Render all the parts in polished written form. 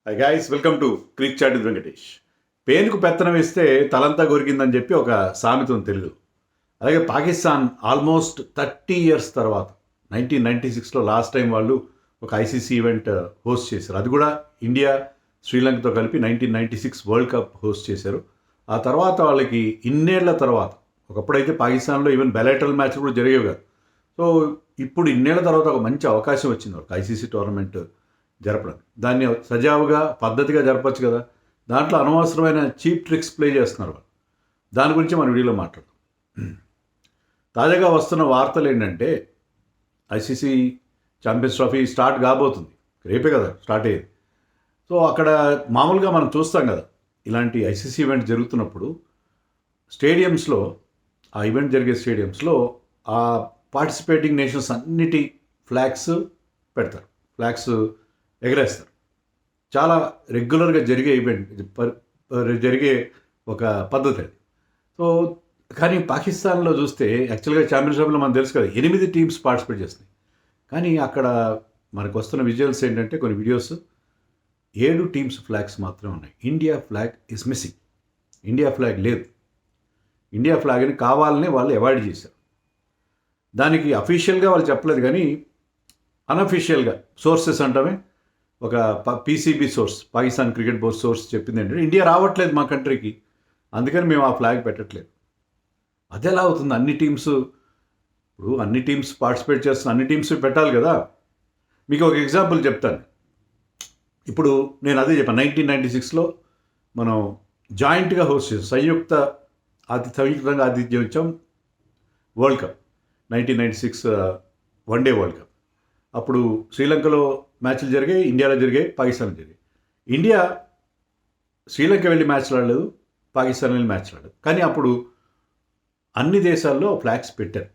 Hi guys, welcome to crick chat with Venkatesh. పేనుకు పెత్తనం వేస్తే తలంతా కొరికిందని చెప్పి ఒక సామెత ఉంది తెలుగు. అలాగే పాకిస్తాన్ ఆల్మోస్ట్ 30 years తర్వాత 1996లో లాస్ట్ టైం వాళ్ళు ఒక ఐసీసీ ఈవెంట్ హోస్ట్ చేశారు. అది కూడా ఇండియా శ్రీలంకతో కలిపి 1996 వరల్డ్ కప్ హోస్ట్ చేశారు. ఆ తర్వాత వాళ్ళకి ఇన్నేళ్ల తర్వాత, ఒకప్పుడైతే పాకిస్తాన్లో ఈవెన్ బెలైటరల్ మ్యాచ్ కూడా జరిగేవి కాదు. సో ఇప్పుడు ఇన్నేళ్ల తర్వాత ఒక మంచి అవకాశం వచ్చింది వాళ్ళకి ఐసీసీ టోర్నమెంట్ జరపడం. దాన్ని సజావుగా పద్ధతిగా జరపచ్చు కదా. దాంట్లో అనవసరమైన చీప్ ట్రిక్స్ ప్లే చేస్తున్నారు వాళ్ళు. దాని గురించి మన వీడియోలో మాట్లాడదాం. తాజాగా వస్తున్న వార్తలు ఏంటంటే ఐసీసీ ఛాంపియన్స్ ట్రోఫీ స్టార్ట్ కాబోతుంది. రేపే కదా స్టార్ట్ అయ్యేది. సో అక్కడ మామూలుగా మనం చూస్తాం కదా, ఇలాంటి ఐసీసీ ఈవెంట్ జరుగుతున్నప్పుడు స్టేడియంస్లో, ఆ ఈవెంట్ జరిగే స్టేడియంస్లో ఆ పార్టిసిపేటింగ్ నేషన్స్ అన్నిటి ఫ్లాగ్స్ పెడతారు, ఫ్లాగ్స్ ఎగరేస్తారు. చాలా రెగ్యులర్గా జరిగే ఈవెంట్, జరిగే ఒక పద్ధతి అది. సో కానీ పాకిస్తాన్లో చూస్తే యాక్చువల్గా ఛాంపియన్స్ ట్రోఫీలో మనకు తెలుసు కదా 8 టీమ్స్ పార్టిసిపేట్ చేస్తున్నాయి. కానీ అక్కడ మనకు వస్తున్న విజువల్స్ ఏంటంటే, కొన్ని వీడియోస్ 7 టీమ్స్ ఫ్లాగ్స్ మాత్రమే ఉన్నాయి. India flag is missing. India flag లేదు. ఇండియా ఫ్లాగ్ని కావాలని వాళ్ళు అవాయిడ్ చేశారు. దానికి అఫీషియల్గా వాళ్ళు చెప్పలేదు, కానీ అన్అఫీషియల్గా సోర్సెస్ అంటామే, ఒక PCB source, Pakistan cricket board source చెప్పింది ఏంటంటే, ఇండియా రావట్లేదు మా కంట్రీకి, అందుకని మేము ఆ ఫ్లాగ్ పెట్టట్లేదు. అది ఎలా అవుతుంది? అన్ని టీమ్స్ పార్టిసిపేట్ చేస్తున్న అన్ని టీమ్స్ పెట్టాలి కదా. మీకు ఒక ఎగ్జాంపుల్ చెప్తాను. ఇప్పుడు నేను అదే చెప్పాను, 1996లో మనం జాయింట్గా హోస్ట్ చేసాం, సంయుక్తంగా ఆతిథ్యం ఇచ్చాం world cup, 1996 one day world cup. అప్పుడు శ్రీలంకలో మ్యాచ్లు జరిగాయి, ఇండియాలో జరిగాయి, పాకిస్తాన్లో జరిగాయి. ఇండియా శ్రీలంక వెళ్ళి మ్యాచ్లు ఆడలేదు, పాకిస్తాన్ వెళ్ళి మ్యాచ్లు ఆడలేదు. కానీ అప్పుడు అన్ని దేశాల్లో ఫ్లాగ్స్ పెట్టారు.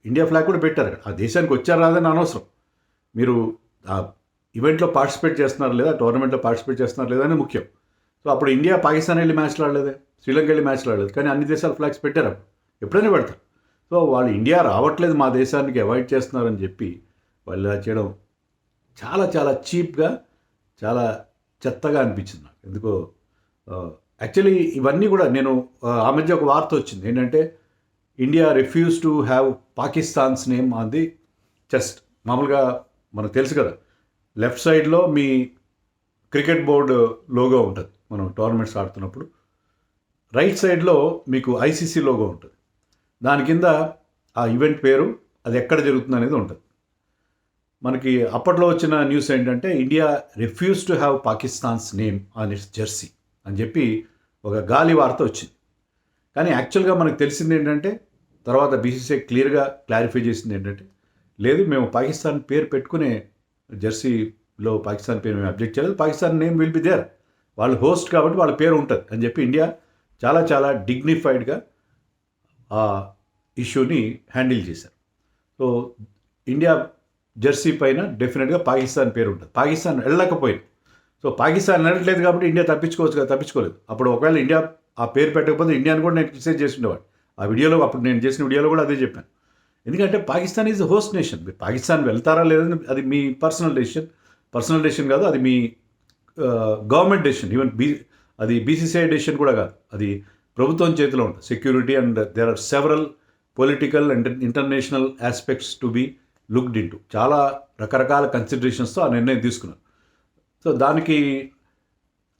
ఇండియా ఫ్లాగ్ కూడా పెట్టారు. అక్కడ ఆ దేశానికి వచ్చారు రాదని అనవసరం, మీరు ఆ ఈవెంట్లో పార్టిసిపేట్ చేస్తున్నారు లేదా, టోర్నమెంట్లో పార్టిసిపేట్ చేస్తున్నారు లేదా అని ముఖ్యం. సో అప్పుడు ఇండియా పాకిస్తాన్ వెళ్ళి మ్యాచ్లు ఆడలేదే, శ్రీలంక వెళ్ళి మ్యాచ్లు ఆడలేదు, కానీ అన్ని దేశాల ఫ్లాగ్స్ పెట్టారు. అప్పుడు ఎప్పుడైనా పెడతారు. సో వాళ్ళు ఇండియా రావట్లేదు మా దేశానికి, అవాయిడ్ చేస్తున్నారని చెప్పి వాళ్ళు ఇలా చేయడం చాలా చాలా చీప్గా, చాలా చెత్తగా అనిపించింది నాకు. ఎందుకో యాక్చువల్లీ ఇవన్నీ కూడా నేను ఆ మధ్య ఒక వార్త వచ్చింది ఏంటంటే, India refuse to have Pakistan's name on the chest. మామూలుగా మనకు తెలుసు కదా, లెఫ్ట్ సైడ్లో మీ క్రికెట్ బోర్డు లోగో ఉంటుంది మనం టోర్నమెంట్స్ ఆడుతున్నప్పుడు, రైట్ సైడ్లో మీకు ఐసీసీ లోగో ఉంటుంది. దాని కింద ఆ ఈవెంట్ పేరు, అది ఎక్కడ జరుగుతుంది అనేది ఉంటుంది. మనకి అప్పట్లో వచ్చిన న్యూస్ ఏంటంటే, India refuse to have Pakistan's name on it's Jersey అని చెప్పి ఒక గాలి వార్త వచ్చింది. కానీ యాక్చువల్గా మనకు తెలిసింది ఏంటంటే, తర్వాత బీసీసీఐ క్లియర్గా క్లారిఫై చేసింది ఏంటంటే, లేదు, మేము పాకిస్తాన్ పేరు పెట్టుకునే జెర్సీలో పాకిస్తాన్ పేరు మేము అబ్జెక్ట్ చేయలేదు, Pakistan name will be there, వాళ్ళు హోస్ట్ కాబట్టి వాళ్ళ పేరు ఉంటుంది అని చెప్పి ఇండియా చాలా చాలా డిగ్నిఫైడ్గా ఆ ఇష్యూని హ్యాండిల్ చేశారు. సో ఇండియా జెర్సీ పైన డెఫినెట్గా పాకిస్తాన్ పేరు ఉంటుంది. పాకిస్తాన్ వెళ్ళకపోయింది. సో పాకిస్తాన్ వెళ్ళట్లేదు కాబట్టి ఇండియా తప్పించుకోవచ్చు కదా, తప్పించుకోలేదు. అప్పుడు ఒకవేళ ఇండియా ఆ పేరు పెట్టకపోతే ఇండియాని కూడా నేను క్రిటిసైజ్ చేసి ఉండేవాడు. ఆ వీడియోలో, అప్పుడు నేను చేసిన వీడియోలో కూడా అదే చెప్పాను. ఎందుకంటే Pakistan is host nation. Pakistan వెళ్తారా లేదని అది మీ పర్సనల్ డెసిషన్ కాదు, అది మీ గవర్నమెంట్ డెసిషన్. ఈవెన్ అది బీసీసీఐ డెసిషన్ కూడా కాదు, అది ప్రభుత్వం చేతిలో ఉంటుంది. Security and there are several political and international aspects to be looked into. చాలా రకరకాల కన్సిడరేషన్స్తో ఆ నిర్ణయం తీసుకున్నారు. సో దానికి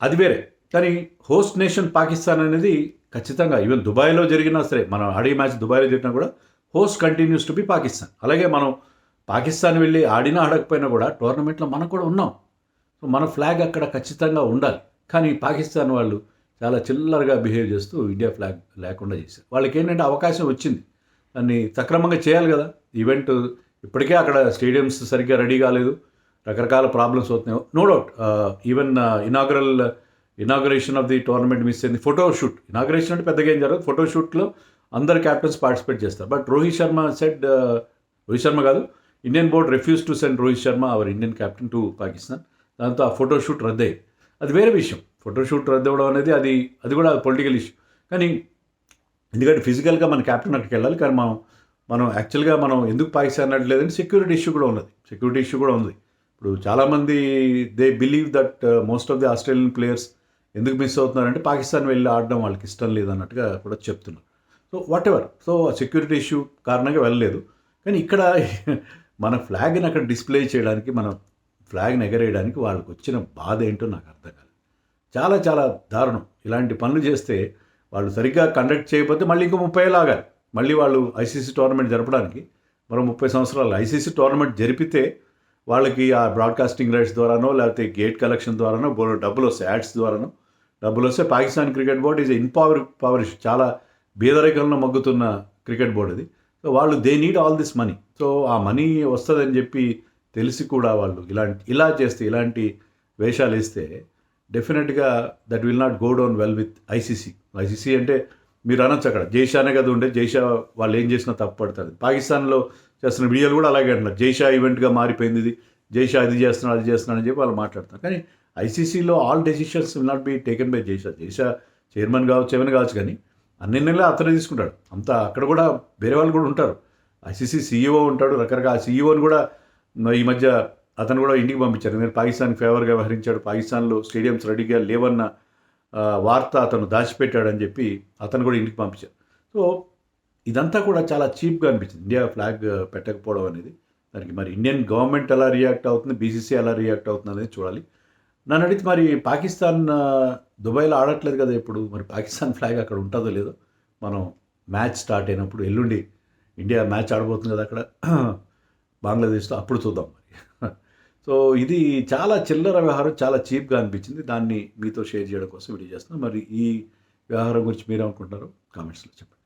అది వేరే. కానీ హోస్ట్ నేషన్ పాకిస్తాన్ అనేది ఖచ్చితంగా, ఈవెన్ దుబాయ్లో జరిగినా సరే, మనం ఆడే మ్యాచ్ దుబాయ్లో జరిగినా కూడా host continues to be Pakistan. అలాగే మనం పాకిస్తాన్ వెళ్ళి ఆడినా ఆడకపోయినా కూడా టోర్నమెంట్లో మనం కూడా ఉన్నాం. సో మన ఫ్లాగ్ అక్కడ ఖచ్చితంగా ఉండాలి. కానీ పాకిస్తాన్ వాళ్ళు చాలా చిల్లరగా బిహేవ్ చేస్తూ ఇండియా ఫ్లాగ్ లేకుండా చేశారు. వాళ్ళకి ఏంటంటే అవకాశం వచ్చింది, దాన్ని సక్రమంగా చేయాలి కదా. ఈవెంట్ ఇప్పటికే అక్కడ స్టేడియంస్ సరిగ్గా రెడీ కాలేదు, రకరకాల ప్రాబ్లమ్స్ అవుతున్నాయి. No doubt, even inauguration of the tournament miss అయింది. ఫోటోషూట్, ఇనాగరేషన్ అంటే పెద్దగా ఏం జరగదు, ఫోటోషూట్లో అందరు క్యాప్టెన్స్ పార్టిసిపేట్ చేస్తారు. బట్ రోహిత్ శర్మ కాదు, Indian board refuse to send Rohit Sharma our Indian captain to Pakistan. దాంతో ఆ ఫోటోషూట్ రద్దయ్యి. అది వేరే విషయం. ఫోటోషూట్ రద్దవడం అనేది అది కూడా పొలిటికల్ ఇష్యూ. కానీ ఎందుకంటే ఫిజికల్గా మన క్యాప్టెన్ అక్కడికి వెళ్ళాలి. కానీ మనం యాక్చువల్గా మనం ఎందుకు పాకిస్తాన్ అనట్లేదంటే సెక్యూరిటీ ఇష్యూ కూడా ఉంది. ఇప్పుడు చాలామంది they believe that most of the Australian players ఎందుకు మిస్ అవుతున్నారంటే పాకిస్తాన్ వెళ్ళి ఆడడం వాళ్ళకి ఇష్టం లేదన్నట్టుగా కూడా చెప్తున్నారు. So what ever, so security issue కారణంగా వెళ్ళలేదు. కానీ ఇక్కడ మన ఫ్లాగ్ని అక్కడ డిస్ప్లే చేయడానికి, మన ఫ్లాగ్ని ఎగరేయడానికి వాళ్ళకి వచ్చిన బాధ ఏంటో నాకు అర్థం కాలేదు. చాలా చాలా దారుణం. ఇలాంటి పనులు చేస్తే వాళ్ళు సరిగ్గా కండక్ట్ చేయకపోతే మళ్ళీ ఇంకో 30 ఏళ్ళు ఆగాలి. మళ్ళీ వాళ్ళు ఐసీసీ టోర్నమెంట్ జరపడానికి మరో 30 సంవత్సరాలు. ఐసీసీ టోర్నమెంట్ జరిపితే వాళ్ళకి ఆ బ్రాడ్కాస్టింగ్ రైట్స్ ద్వారానో లేకపోతే గేట్ కలెక్షన్ ద్వారానో డబ్బులు వస్తాయి, యాడ్స్ ద్వారానో డబ్బులు వస్తే. పాకిస్తాన్ క్రికెట్ బోర్డ్ ఈజ్ పవరిష్, చాలా బీదరికంలో మగ్గుతున్న క్రికెట్ బోర్డు అది. సో వాళ్ళు they need all this money. So ఆ మనీ వస్తుందని చెప్పి తెలిసి కూడా వాళ్ళు ఇలా చేస్తే, ఇలాంటి వేషాలు వేస్తే డెఫినెట్గా that will not go down well with ICC. ICC అంటే మీరు అనొచ్చు అక్కడ జైషానే కదా ఉండే, జైషా వాళ్ళు ఏం చేసినా తప్పు పడుతుంది. పాకిస్తాన్లో చేస్తున్న వీడియోలు కూడా అలాగే అంటున్నారు, జైషా ఈవెంట్గా మారిపోయింది ఇది, జైషా అది చేస్తున్నాడు అది చేస్తున్నాడు అని చెప్పి వాళ్ళు మాట్లాడతారు. కానీ ఐసీసీలో all decisions will not be taken by Jay Shah. Jay Shah chairman కావచ్చు, ఏమైనా కావచ్చు, కానీ అన్ని నెలలు అతనే తీసుకుంటాడు. అంతా అక్కడ కూడా వేరే వాళ్ళు కూడా ఉంటారు. ఐసీసీ సీఈఓ ఉంటాడు, రకరకాల సీఈఓని కూడా ఈ మధ్య అతను కూడా ఇంటికి పంపించారు. నేను పాకిస్తాన్ ఫేవర్గా వ్యవహరించాడు, పాకిస్తాన్లో స్టేడియంస్ రెడీగా లేవన్న వార్త అతను దాచిపెట్టాడని చెప్పి అతను కూడా ఇంటికి పంపించారు. సో ఇదంతా కూడా చాలా చీప్గా అనిపించింది, ఇండియా ఫ్లాగ్ పెట్టకపోవడం అనేది. దానికి మరి ఇండియన్ గవర్నమెంట్ ఎలా రియాక్ట్ అవుతుంది, బీసీసీ ఎలా రియాక్ట్ అవుతుంది అనేది చూడాలి. నన్ను అడిగితే మరి పాకిస్తాన్ దుబాయ్లో ఆడట్లేదు కదా ఇప్పుడు, మరి పాకిస్తాన్ ఫ్లాగ్ అక్కడ ఉంటుందో లేదో మనం మ్యాచ్ స్టార్ట్ అయినప్పుడు, ఎల్లుండి ఇండియా మ్యాచ్ ఆడబోతుంది కదా అక్కడ బంగ్లాదేశ్తో, అప్పుడు చూద్దాం మరి. సో ఇది చాలా చిల్లర వ్యవహారం, చాలా చీప్గా అనిపించింది. దాన్ని మీతో షేర్ చేయడం కోసం వీడియో చేస్తున్నాను. మరి ఈ వ్యవహారం గురించి మీరేమనుకుంటున్నారో కామెంట్స్లో చెప్పండి.